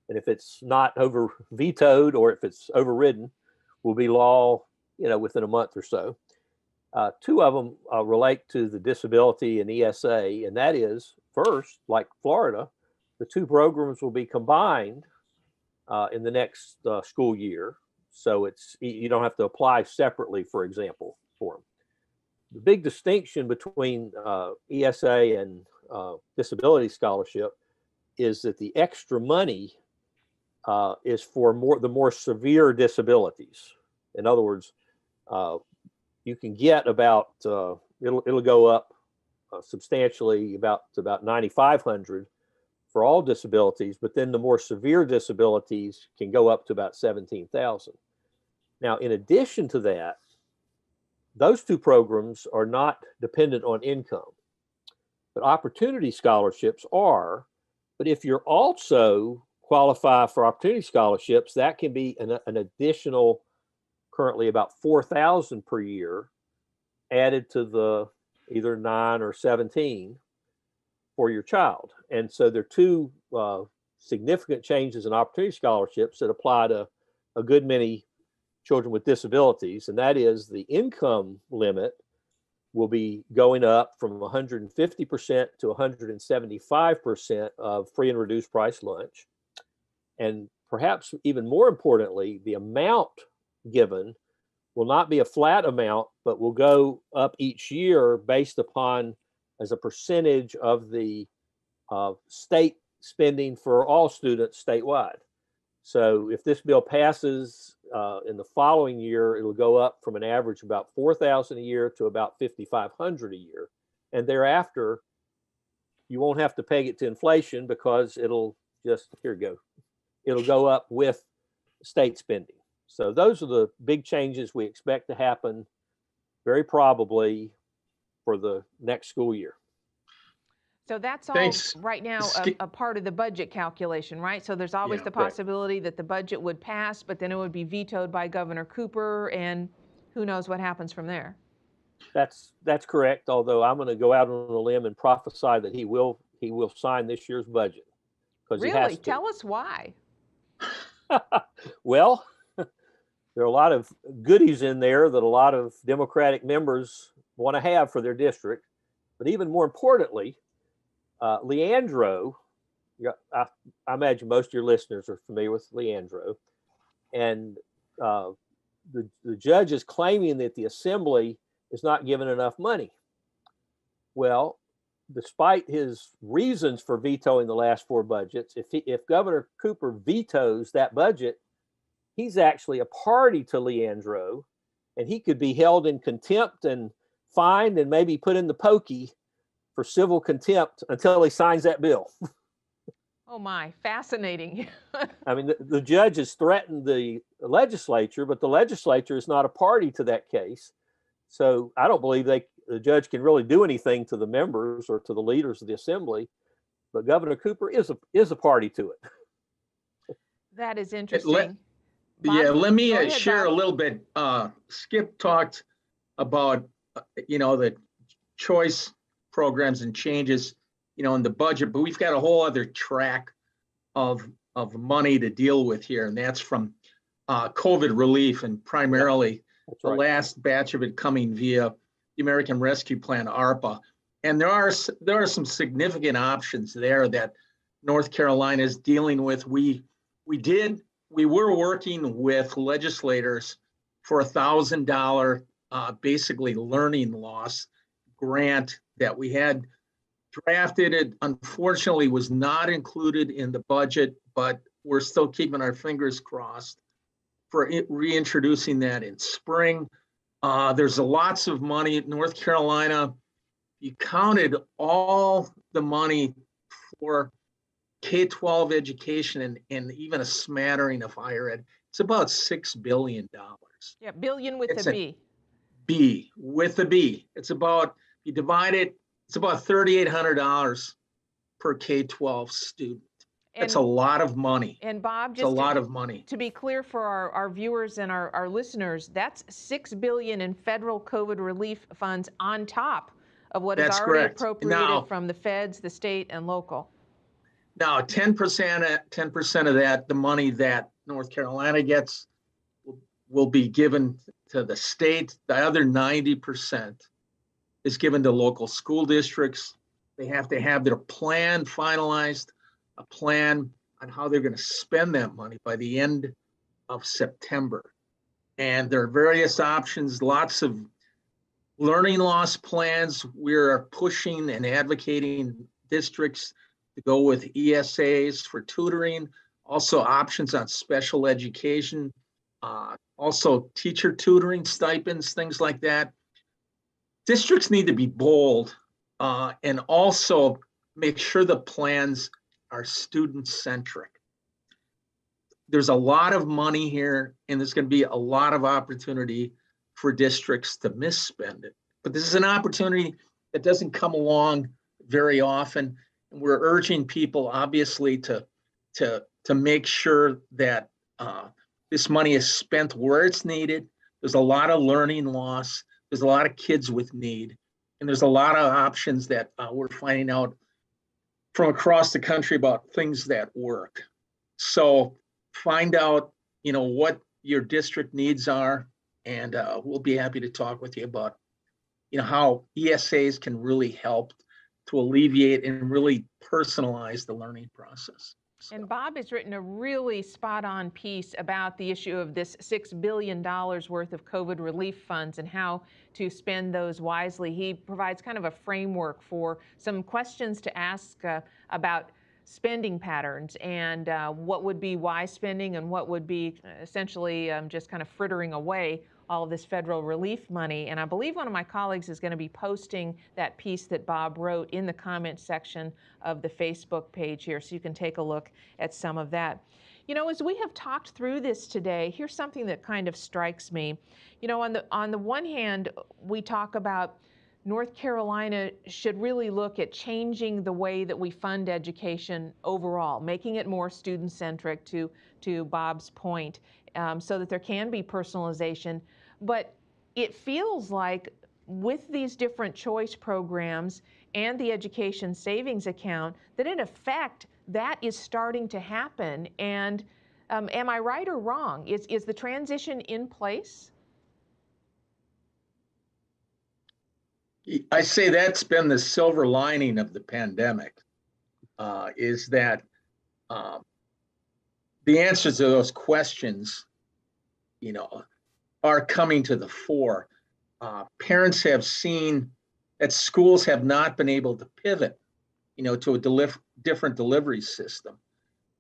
And if it's not over vetoed or if it's overridden, will be law, within a month or so. Two of them relate to the disability and ESA, and that is, first, like Florida, the two programs will be combined in the next school year. So you don't have to apply separately, for example, for them. The big distinction between ESA and disability scholarship is that the extra money is for the more severe disabilities. In other words, you can get about it'll go up substantially to about $9,500 for all disabilities, but then the more severe disabilities can go up to about $17,000. Now, in addition to that, those two programs are not dependent on income, but opportunity scholarships are. But if you're also qualify for opportunity scholarships, that can be an additional, currently about $4,000 per year, added to the either 9 or 17 for your child. And so there are two significant changes in opportunity scholarships that apply to a good many children with disabilities. And that is the income limit will be going up from 150% to 175% of free and reduced price lunch. And perhaps even more importantly, the amount given will not be a flat amount, but will go up each year based upon as a percentage of the state spending for all students statewide. So if this bill passes in the following year, it'll go up from an average about $4,000 a year to about $5,500 a year. And thereafter, you won't have to peg it to inflation because it'll just, here we go, it'll go up with state spending. So those are the big changes we expect to happen very probably for the next school year. So that's all Thanks. right now a part of the budget calculation, right? So there's always Yeah, the possibility that the budget would pass, but then it would be vetoed by Governor Cooper, and who knows what happens from there. That's correct. Although I'm going to go out on a limb and prophesy that he will sign this year's budget because he has Really? to. Tell us why. Well, there are a lot of goodies in there that a lot of Democratic members want to have for their district. But even more importantly, Leandro, I imagine most of your listeners are familiar with Leandro, and the judge is claiming that the assembly is not given enough money. Well, despite his reasons for vetoing the last four budgets, if Governor Cooper vetoes that budget, he's actually a party to Leandro, and he could be held in contempt and fined and maybe put in the pokey for civil contempt until he signs that bill. Oh my, fascinating. I mean, the judge has threatened the legislature, but the legislature is not a party to that case. So I don't believe the judge can really do anything to the members or to the leaders of the assembly, but Governor Cooper is a party to it. That is interesting. Let me share Bob. a little bit. Skip talked about, the choice programs and changes, in the budget, but we've got a whole other track of money to deal with here, and that's from COVID relief, and primarily the last batch of it coming via the American Rescue Plan, ARPA. And there are some significant options there that North Carolina is dealing with. We were working with legislators for $1,000 basically learning loss grant that we had drafted. It unfortunately was not included in the budget, but we're still keeping our fingers crossed for reintroducing that in spring. There's lots of money in North Carolina. You counted all the money for K-12 education and even a smattering of higher ed. It's about $6 billion. Yeah, billion with a B. B with a B. It's about, you divide it, it's about $3,800 per K-12 student. It's a lot of money. And Bob, it's a lot of money. To be clear for our viewers and our listeners, that's $6 billion in federal COVID relief funds on top of what is already appropriated from the feds, the state, and local. Now, 10% of that, the money that North Carolina gets, will be given to the state. The other 90% is given to local school districts. They have to have their plan finalized, a plan on how they're going to spend that money by the end of September. And there are various options, lots of learning loss plans. We're pushing and advocating districts to go with ESAs for tutoring, also options on special education, also teacher tutoring stipends, things like that. Districts need to be bold and also make sure the plans are student-centric. There's a lot of money here, and there's going to be a lot of opportunity for districts to misspend it. But this is an opportunity that doesn't come along very often. And we're urging people, obviously, to make sure that this money is spent where it's needed. There's a lot of learning loss. There's a lot of kids with need. And there's a lot of options that we're finding out from across the country about things that work. So find out, what your district needs are, and we'll be happy to talk with you about, how ESAs can really help to alleviate and really personalize the learning process. And Bob has written a really spot-on piece about the issue of this $6 billion worth of COVID relief funds and how to spend those wisely. He provides kind of a framework for some questions to ask about spending patterns and what would be wise spending and what would be essentially just kind of frittering away all of this federal relief money. And I believe one of my colleagues is going to be posting that piece that Bob wrote in the comment section of the Facebook page here, so you can take a look at some of that. As we have talked through this today, here's something that kind of strikes me. On the one hand, we talk about North Carolina should really look at changing the way that we fund education overall, making it more student-centric, to Bob's point, so that there can be personalization. But it feels like with these different choice programs and the education savings account, that in effect, that is starting to happen. And am I right or wrong? Is the transition in place? I say that's been the silver lining of the pandemic, is that the answers to those questions, are coming to the fore. Parents have seen that schools have not been able to pivot, to a different delivery system.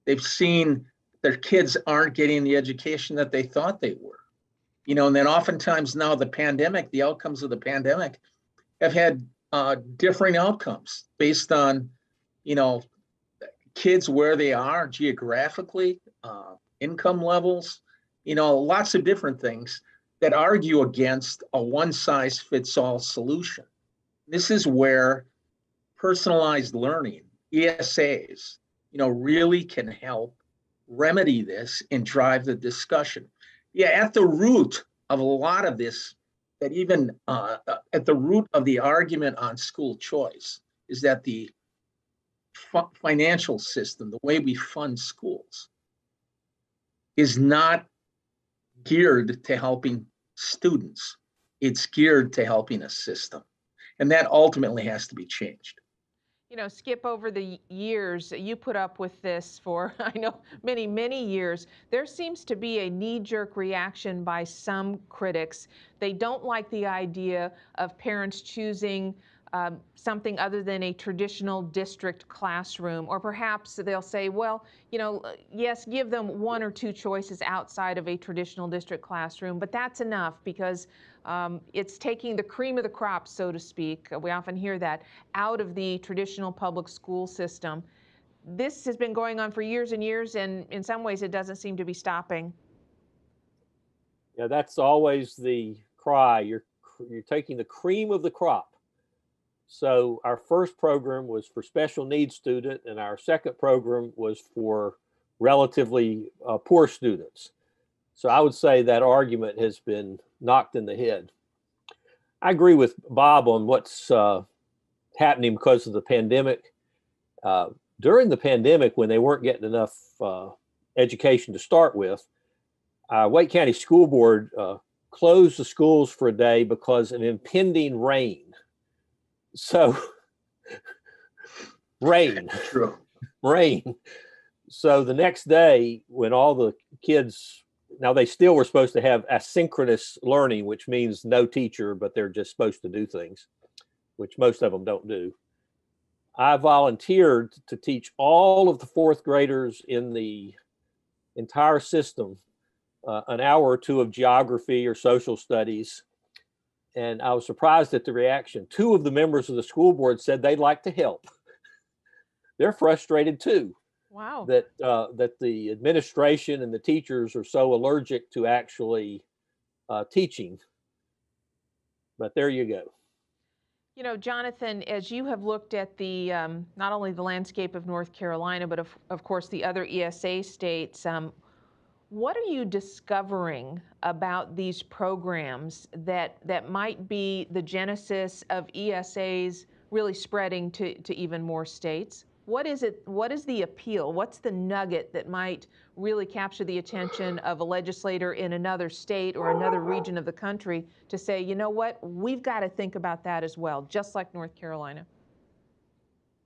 They've seen their kids aren't getting the education that they thought they were, and then oftentimes now the outcomes of the pandemic have had differing outcomes based on, kids where they are geographically, income levels, lots of different things that argue against a one-size-fits-all solution. This is where personalized learning, ESAs, really can help remedy this and drive the discussion. Yeah, at the root of a lot of this, that even at the root of the argument on school choice is that the financial system, the way we fund schools, is not geared to helping students. It's geared to helping a system. And that ultimately has to be changed. Skip, over the years, you put up with this for, I know, many, many years. There seems to be a knee-jerk reaction by some critics. They don't like the idea of parents choosing something other than a traditional district classroom, or perhaps they'll say, well, yes, give them one or two choices outside of a traditional district classroom, but that's enough because it's taking the cream of the crop, so to speak. We often hear that, out of the traditional public school system. This has been going on for years and years, and in some ways it doesn't seem to be stopping. Yeah, that's always the cry. You're taking the cream of the crop. So our first program was for special needs student, and our second program was for relatively poor students. So I would say that argument has been knocked in the head. I agree with Bob on what's happening because of the pandemic. During the pandemic, when they weren't getting enough education to start with, Wake County School Board closed the schools for a day because of impending rain. So, rain. True. Rain. So the next day, when all the kids, now they still were supposed to have asynchronous learning, which means no teacher, but they're just supposed to do things, which most of them don't do. I volunteered to teach all of the fourth graders in the entire system an hour or two of geography or social studies. And I was surprised at the reaction. Two of the members of the school board said they'd like to help. They're frustrated too. Wow. That the administration and the teachers are so allergic to actually teaching. But there you go. Jonathan, as you have looked at the not only the landscape of North Carolina, but of course the other ESA states, what are you discovering about these programs that might be the genesis of ESAs really spreading to even more states? What is it? What is the appeal? What's the nugget that might really capture the attention of a legislator in another state or another region of the country to say, you know what, we've got to think about that as well, just like North Carolina?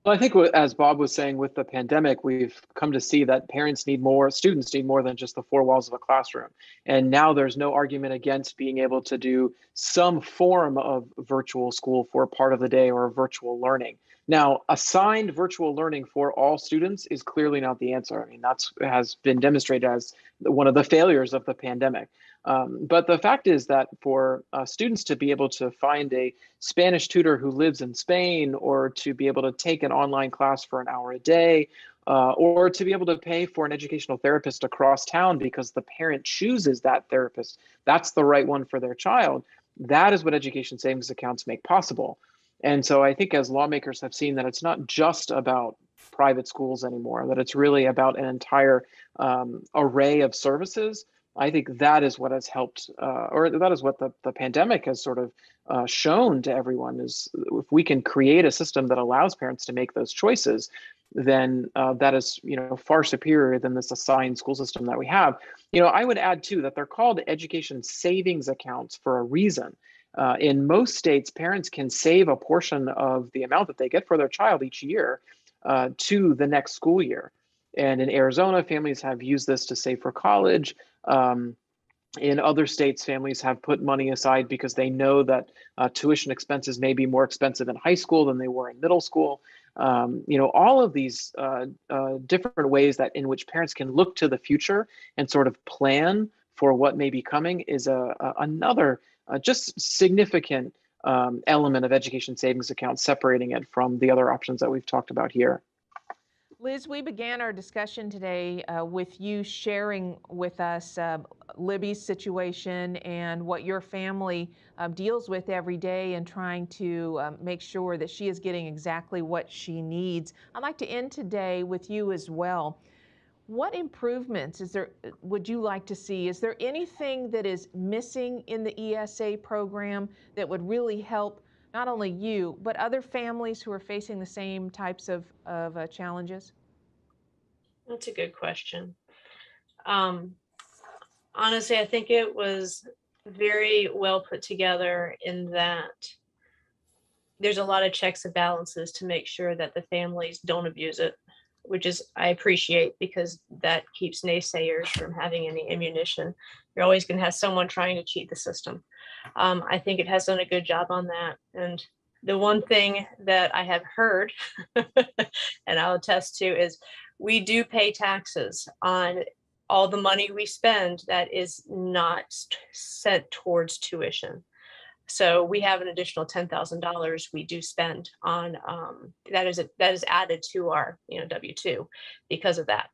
Well, I think as Bob was saying, with the pandemic, we've come to see that parents need more, students need more than just the four walls of a classroom. And now there's no argument against being able to do some form of virtual school for part of the day or virtual learning. Now, assigned virtual learning for all students is clearly not the answer. I mean, that's has been demonstrated as one of the failures of the pandemic. But the fact is that for students to be able to find a Spanish tutor who lives in Spain, or to be able to take an online class for an hour a day, or to be able to pay for an educational therapist across town because the parent chooses that therapist, that's the right one for their child. That is what education savings accounts make possible. And so I think as lawmakers have seen that it's not just about private schools anymore, that it's really about an entire array of services. I think that is what has helped, or that is what the pandemic has sort of shown to everyone, is if we can create a system that allows parents to make those choices, then that is, far superior than this assigned school system that we have. I would add too that they're called education savings accounts for a reason. In most states, parents can save a portion of the amount that they get for their child each year to the next school year. And in Arizona, families have used this to save for college. In other states, families have put money aside because they know that tuition expenses may be more expensive in high school than they were in middle school. All of these different ways that in which parents can look to the future and sort of plan for what may be coming is another just significant element of education savings accounts, separating it from the other options that we've talked about here. Liz, we began our discussion today with you sharing with us Libby's situation and what your family deals with every day, and trying to make sure that she is getting exactly what she needs. I'd like to end today with you as well. What improvements would you like to see? Is there anything that is missing in the ESA program that would really help not only you, but other families who are facing the same types of challenges? That's a good question. Honestly, I think it was very well put together in that there's a lot of checks and balances to make sure that the families don't abuse it, which is I appreciate, because that keeps naysayers from having any ammunition. You're always going to have someone trying to cheat the system. I think it has done a good job on that. And the one thing that I have heard, and I'll attest to, is we do pay taxes on all the money we spend that is not sent towards tuition. So we have an additional $10,000 we do spend on that is added to our W-2 because of that.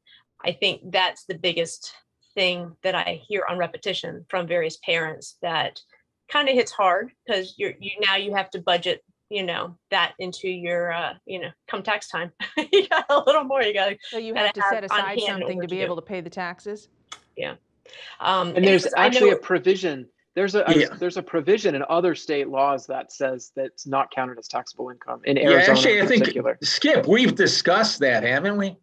I think that's the biggest thing that I hear on repetition from various parents that kind of hits hard, because you have to budget that into your come tax time. You got a little more you got. So you have to set aside something to be able to pay the taxes. Yeah. And there's actually a provision. There's a provision in other state laws that says that it's not counted as taxable income in Arizona. Actually, in I think particular. Skip, we've discussed that, haven't we?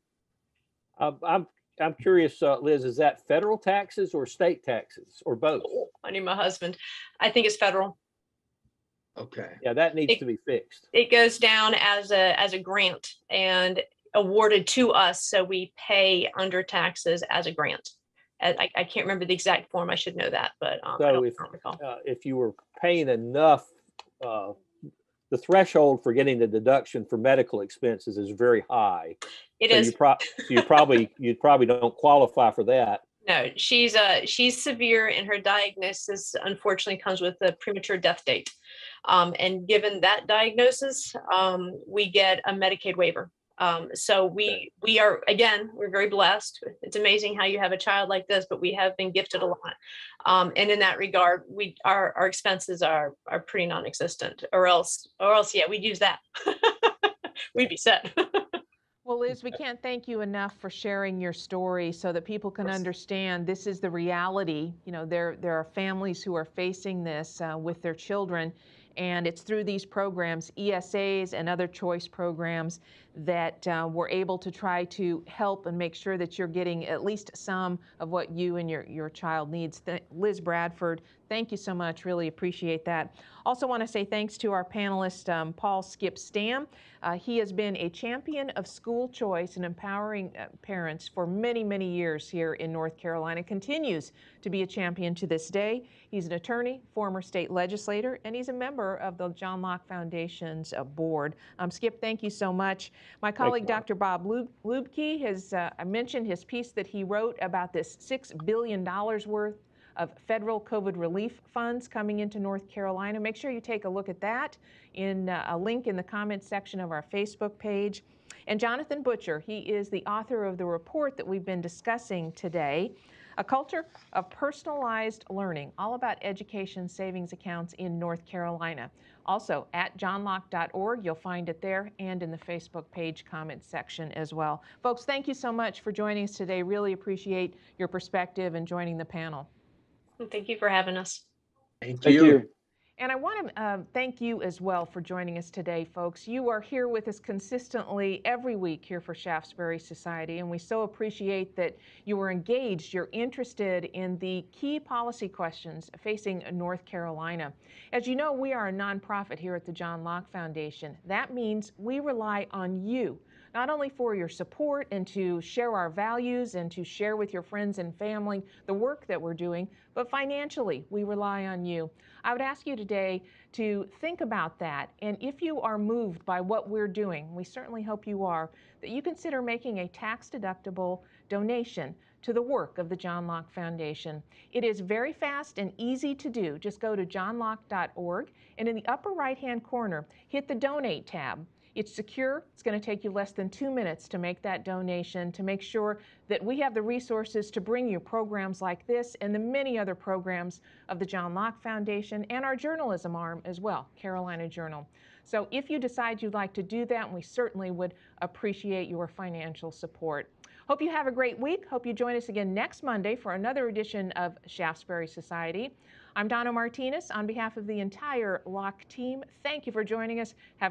I'm curious, Liz, is that federal taxes or state taxes or both? I need my husband. I think it's federal. Okay. Yeah, that needs to be fixed. It goes down as a grant and awarded to us, so we pay under taxes as a grant. I can't remember the exact form. I should know that, but so if you were paying enough, the threshold for getting the deduction for medical expenses is very high. It is. You probably don't qualify for that. No, she's severe, and her diagnosis unfortunately comes with a premature death date. And given that diagnosis, we get a Medicaid waiver. So we are, again, we're very blessed. It's amazing how you have a child like this, but we have been gifted a lot. And in that regard, our expenses are pretty non-existent, or else, yeah, we'd use that. We'd be set. Well, Liz, we can't thank you enough for sharing your story so that people can understand this is the reality. There are families who are facing this with their children. And it's through these programs, ESAs and other choice programs, that we're able to try to help and make sure that you're getting at least some of what you and your child needs. Liz Bradford, thank you so much. Really appreciate that. Also want to say thanks to our panelist, Paul Skip Stam. He has been a champion of school choice and empowering parents for many, many years here in North Carolina, continues to be a champion to this day. He's an attorney, former state legislator, and he's a member of the John Locke Foundation's board. Skip, thank you so much. My colleague, Dr. Bob Lubke, has mentioned his piece that he wrote about this $6 billion worth of federal COVID relief funds coming into North Carolina. Make sure you take a look at that in a link in the comments section of our Facebook page. And Jonathan Butcher, he is the author of the report that we've been discussing today, A Culture of Personalized Learning, all about education savings accounts in North Carolina. Also at johnlocke.org, you'll find it there, and in the Facebook page comments section as well. Folks, thank you so much for joining us today. Really appreciate your perspective and joining the panel. Thank you for having us. Thank Thank you. you. And I want to thank you as well for joining us today, folks. You are here with us consistently every week here for Shaftesbury Society, and we so appreciate that you are engaged, you're interested in the key policy questions facing North Carolina. As you know, we are a nonprofit here at the John Locke Foundation. That means we rely on you, not only for your support and to share our values and to share with your friends and family the work that we're doing, but financially, we rely on you. I would ask you today to think about that, and if you are moved by what we're doing, we certainly hope you are, that you consider making a tax-deductible donation to the work of the John Locke Foundation. It is very fast and easy to do. Just go to johnlocke.org, and in the upper right-hand corner, hit the Donate tab. It's secure. It's going to take you less than 2 minutes to make that donation, to make sure that we have the resources to bring you programs like this and the many other programs of the John Locke Foundation and our journalism arm as well, Carolina Journal. So if you decide you'd like to do that, we certainly would appreciate your financial support. Hope you have a great week. Hope you join us again next Monday for another edition of Shaftesbury Society. I'm Donna Martinez on behalf of the entire Locke team. Thank you for joining us. Have